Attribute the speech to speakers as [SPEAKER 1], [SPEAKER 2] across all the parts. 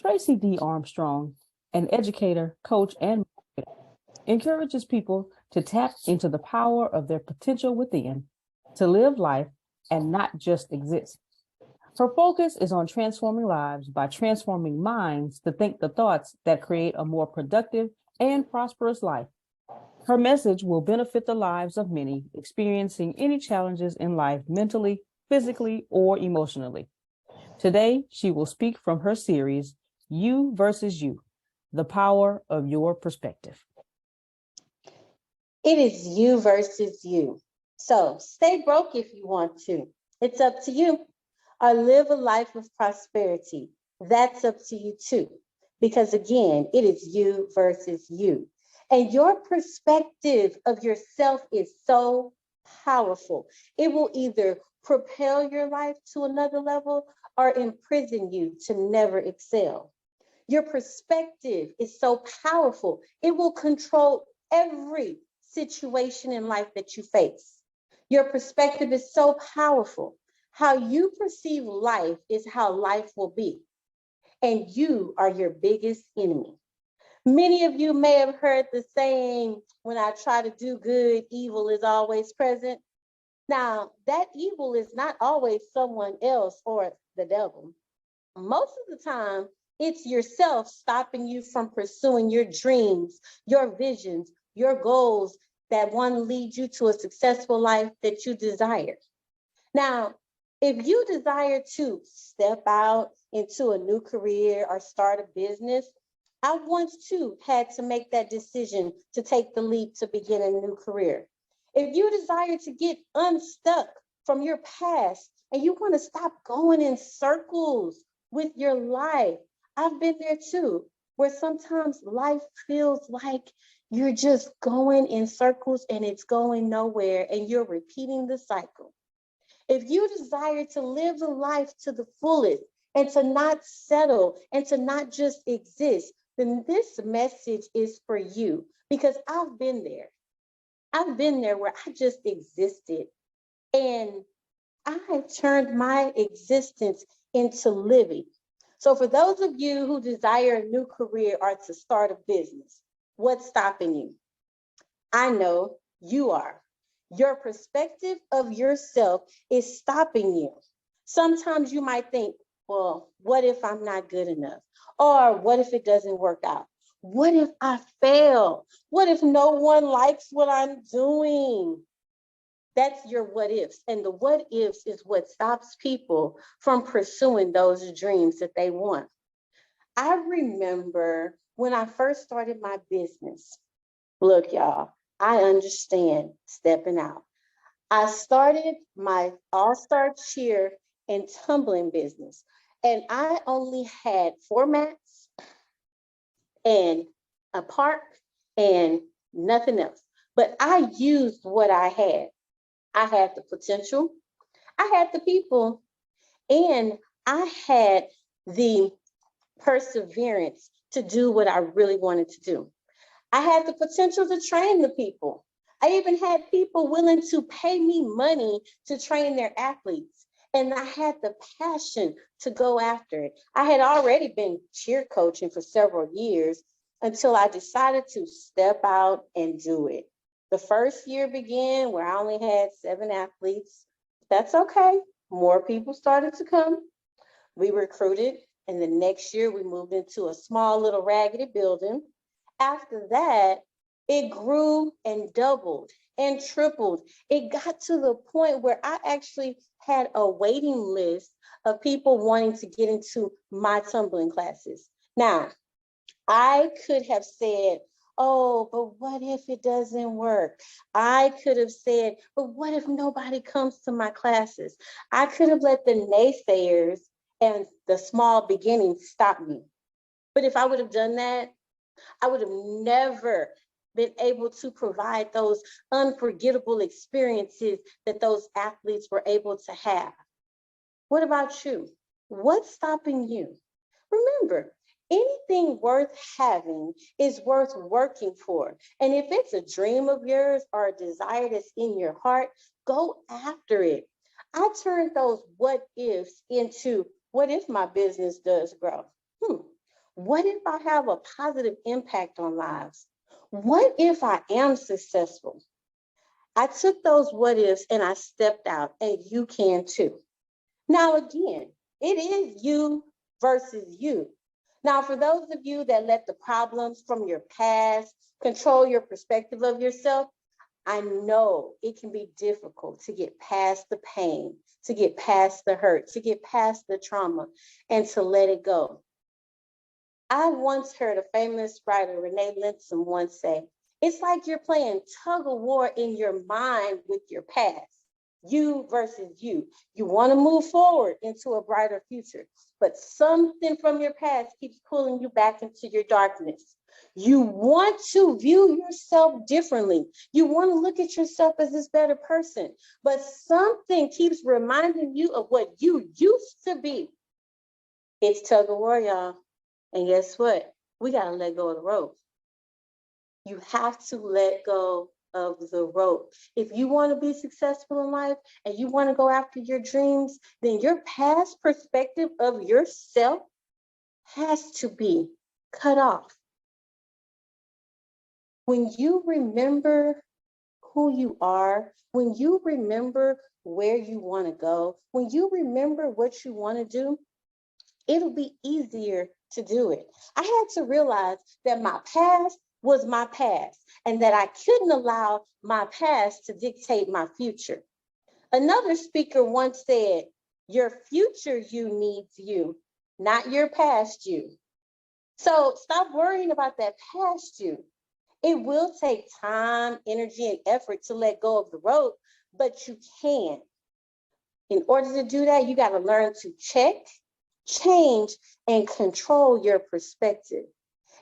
[SPEAKER 1] Tracey D. Armstrong, an educator, coach, and marketer, encourages people to tap into the power of their potential within, to live life and not just exist. Her focus is on transforming lives by transforming minds to think the thoughts that create a more productive and prosperous life. Her message will benefit the lives of many experiencing any challenges in life mentally, physically, or emotionally. Today, she will speak from her series, You versus You, the power of your perspective.
[SPEAKER 2] It is you versus you. So stay broke if you want to. It's up to you. Or live a life of prosperity. That's up to you too. Because again, it is you versus you. And your perspective of yourself is so powerful. It will either propel your life to another level or imprison you to never excel. Your perspective is so powerful. It will control every situation in life that you face. Your perspective is so powerful. How you perceive life is how life will be. And you are your biggest enemy. Many of you may have heard the saying, when I try to do good, evil is always present. Now, that evil is not always someone else or the devil. Most of the time, it's yourself stopping you from pursuing your dreams, your visions, your goals that want to lead you to a successful life that you desire. Now, if you desire to step out into a new career or start a business, I once too had to make that decision to take the leap to begin a new career. If you desire to get unstuck from your past and you want to stop going in circles with your life, I've been there too, where sometimes life feels like you're just going in circles and it's going nowhere and you're repeating the cycle. If you desire to live the life to the fullest and to not settle and to not just exist, then this message is for you because I've been there. I've been there where I just existed and I turned my existence into living. So for those of you who desire a new career or to start a business, what's stopping you? I know you are. Your perspective of yourself is stopping you. Sometimes you might think, well, what if I'm not good enough? Or what if it doesn't work out? What if I fail? What if no one likes what I'm doing? That's your what ifs. And the what ifs is what stops people from pursuing those dreams that they want. I remember when I first started my business. Look, y'all, I understand stepping out. I started my all-star cheer and tumbling business, and I only had 4 mats and a park and nothing else. But I used what I had. I had the potential, I had the people, and I had the perseverance to do what I really wanted to do. I had the potential to train the people. I even had people willing to pay me money to train their athletes. And I had the passion to go after it. I had already been cheer coaching for several years until I decided to step out and do it. The first year began where I only had 7 athletes. That's okay. More people started to come. We recruited, and the next year we moved into a small little raggedy building. After that, it grew and doubled and tripled. It got to the point where I actually had a waiting list of people wanting to get into my tumbling classes. Now, I could have said, oh, but what if it doesn't work? I could have said, but what if nobody comes to my classes? I could have let the naysayers and the small beginnings stop me. But if I would have done that, I would have never been able to provide those unforgettable experiences that those athletes were able to have. What about you? What's stopping you? Remember, anything worth having is worth working for. And if it's a dream of yours or a desire that's in your heart, go after it. I turned those what ifs into what if my business does grow? What if I have a positive impact on lives? What if I am successful? I took those what ifs and I stepped out, and you can too. Now, again, it is you versus you. Now, for those of you that let the problems from your past control your perspective of yourself, I know it can be difficult to get past the pain, to get past the hurt, to get past the trauma, and to let it go. I once heard a famous writer, Renee Linson, once say, it's like you're playing tug of war in your mind with your past, you versus you. You want to move forward into a brighter future, but something from your past keeps pulling you back into your darkness. You want to view yourself differently. You want to look at yourself as this better person, but something keeps reminding you of what you used to be. It's tug of war, y'all. And guess what? We got to let go of the rope. You have to let go of the rope. If you want to be successful in life and you want to go after your dreams, then your past perspective of yourself has to be cut off. When you remember who you are, when you remember where you want to go, when you remember what you want to do, it'll be easier to do it. I had to realize that my past was my past and that I couldn't allow my past to dictate my future. Another speaker once said, your future you needs you, not your past you. So stop worrying about that past you. It will take time, energy, and effort to let go of the rope, but you can. In order to do that, you got to learn to check, change, and control your perspective.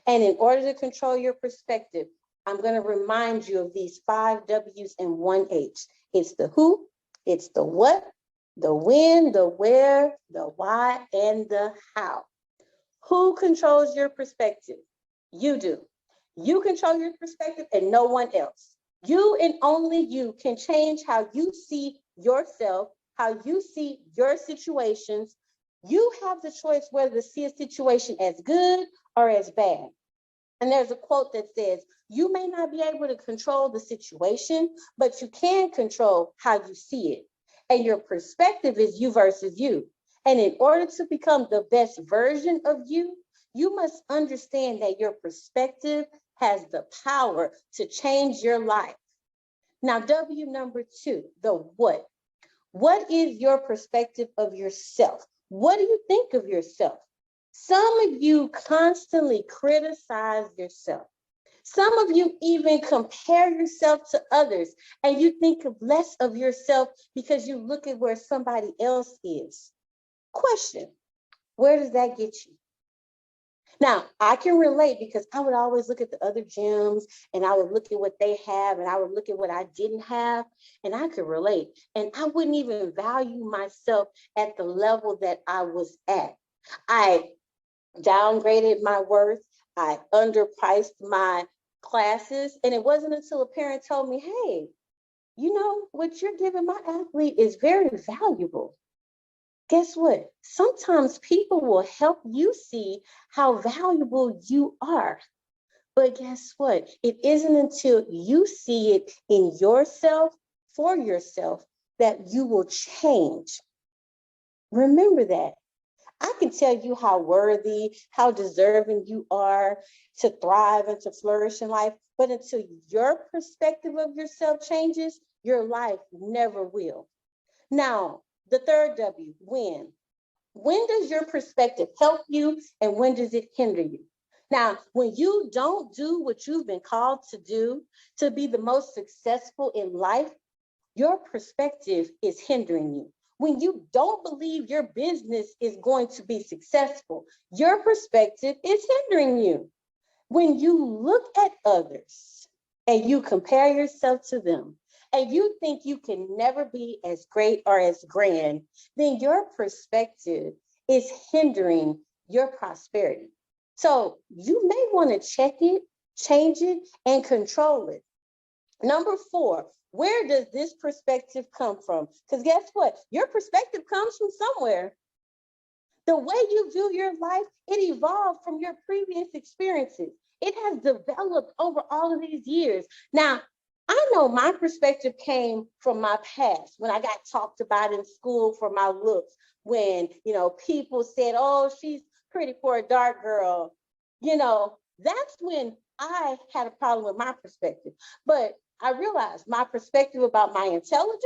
[SPEAKER 2] And in order to control your perspective, I'm going to remind you of these 5 W's and 1 H. It's the who, it's the what, the when, the where, the why, and the how. Who controls your perspective? You do. You control your perspective and no one else. You and only you can change how you see yourself, how you see your situations. You have the choice whether to see a situation as good or as bad. And there's a quote that says, you may not be able to control the situation, but you can control how you see it. And your perspective is you versus you. And in order to become the best version of you, you must understand that your perspective has the power to change your life. Now, W number 2, the what. What is your perspective of yourself? What do you think of yourself? Some of you constantly criticize yourself. Some of you even compare yourself to others, and you think of less of yourself because you look at where somebody else is. Question, where does that get you? Now, I can relate because I would always look at the other gyms and I would look at what they have and I would look at what I didn't have, and I could relate. And I wouldn't even value myself at the level that I was at. I downgraded my worth. I underpriced my classes. And it wasn't until a parent told me, hey, you know, what you're giving my athlete is very valuable. Guess what? Sometimes people will help you see how valuable you are. But guess what? It isn't until you see it in yourself, for yourself, that you will change. Remember that. I can tell you how worthy, how deserving you are to thrive and to flourish in life, but until your perspective of yourself changes, your life never will. Now, the third W, when. When does your perspective help you and when does it hinder you? Now, when you don't do what you've been called to do to be the most successful in life, your perspective is hindering you. When you don't believe your business is going to be successful, your perspective is hindering you. When you look at others and you compare yourself to them, and you think you can never be as great or as grand, then your perspective is hindering your prosperity. So you may want to check it, change it, and control it. Number 4, where does this perspective come from? Because guess what? Your perspective comes from somewhere. The way you view your life, it evolved from your previous experiences. It has developed over all of these years. Now, I know my perspective came from my past when I got talked about in school for my looks, when, people said, oh, she's pretty for a dark girl. That's when I had a problem with my perspective. But I realized my perspective about my intelligence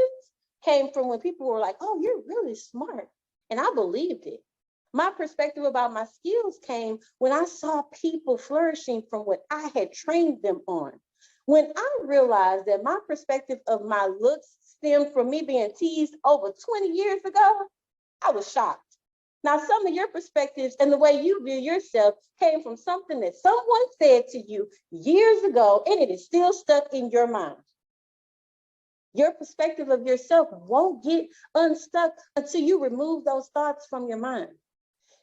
[SPEAKER 2] came from when people were like, oh, you're really smart. And I believed it. My perspective about my skills came when I saw people flourishing from what I had trained them on. When I realized that my perspective of my looks stemmed from me being teased over 20 years ago, I was shocked. Now, some of your perspectives and the way you view yourself came from something that someone said to you years ago, and it is still stuck in your mind. Your perspective of yourself won't get unstuck until you remove those thoughts from your mind.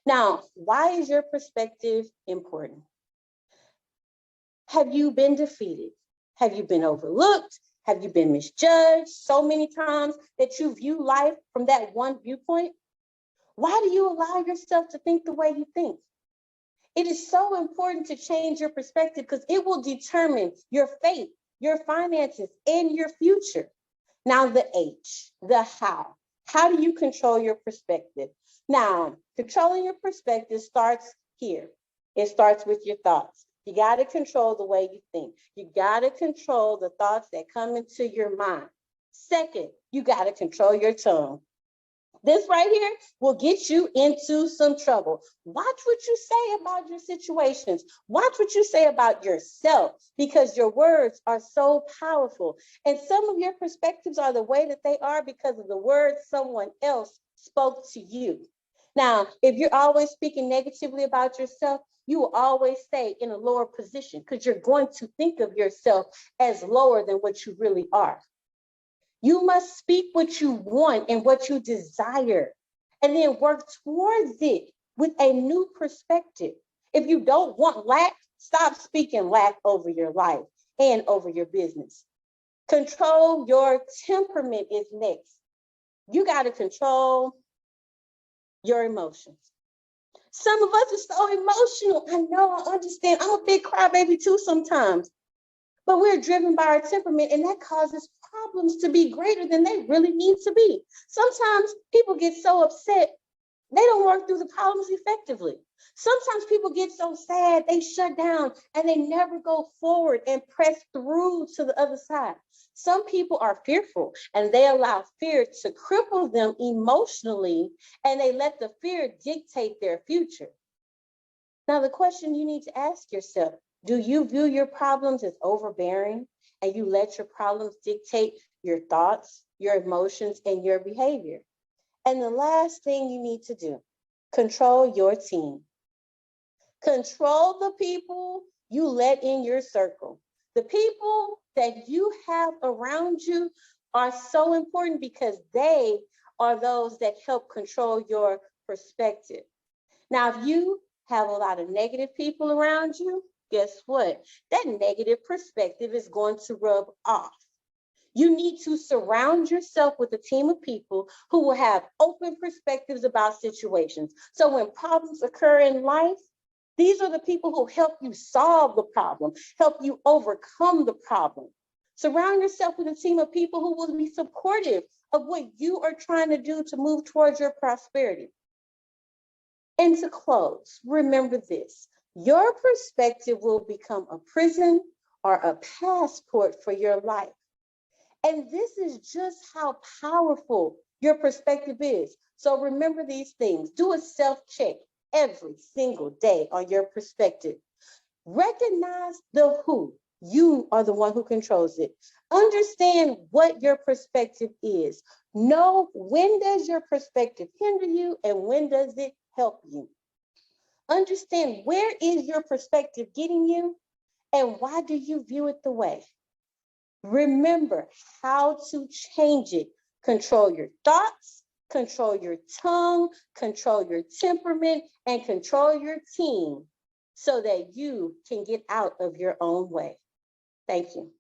[SPEAKER 2] Now, why is your perspective important? Have you been defeated? Have you been overlooked? Have you been misjudged so many times that you view life from that one viewpoint? Why do you allow yourself to think the way you think? It is so important to change your perspective because it will determine your fate, your finances, and your future. Now, the H, the how. How do you control your perspective? Now, controlling your perspective starts here. It starts with your thoughts. You got to control the way you think. You got to control the thoughts that come into your mind. Second, you got to control your tongue. This right here will get you into some trouble. Watch what you say about your situations. Watch what you say about yourself, because your words are so powerful. And some of your perspectives are the way that they are because of the words someone else spoke to you. Now, if you're always speaking negatively about yourself, you will always stay in a lower position because you're going to think of yourself as lower than what you really are. You must speak what you want and what you desire, and then work towards it with a new perspective. If you don't want lack, stop speaking lack over your life and over your business. Control your temperament is next. You got to control your emotions. Some of us are so emotional. I know, I understand. I'm a big crybaby too sometimes. But we're driven by our temperament, and that causes problems to be greater than they really need to be. Sometimes people get so upset, they don't work through the problems effectively. Sometimes people get so sad, they shut down and they never go forward and press through to the other side. Some people are fearful and they allow fear to cripple them emotionally, and they let the fear dictate their future. Now, the question you need to ask yourself, do you view your problems as overbearing and you let your problems dictate your thoughts, your emotions, and your behavior? And the last thing you need to do, control your team. Control the people you let in your circle. The people that you have around you are so important because they are those that help control your perspective. Now, if you have a lot of negative people around you, guess what? That negative perspective is going to rub off. You need to surround yourself with a team of people who will have open perspectives about situations. So when problems occur in life, these are the people who help you solve the problem, help you overcome the problem. Surround yourself with a team of people who will be supportive of what you are trying to do to move towards your prosperity. And to close, remember this. Your perspective will become a prison or a passport for your life. And this is just how powerful your perspective is. So remember these things. Do a self-check every single day on your perspective. Recognize the who. You are the one who controls it. Understand what your perspective is. Know when does your perspective hinder you and when does it help you. Understand where is your perspective getting you and why do you view it the way. Remember how to change it. Control your thoughts, control your tongue, control your temperament, and control your team so that you can get out of your own way. Thank you.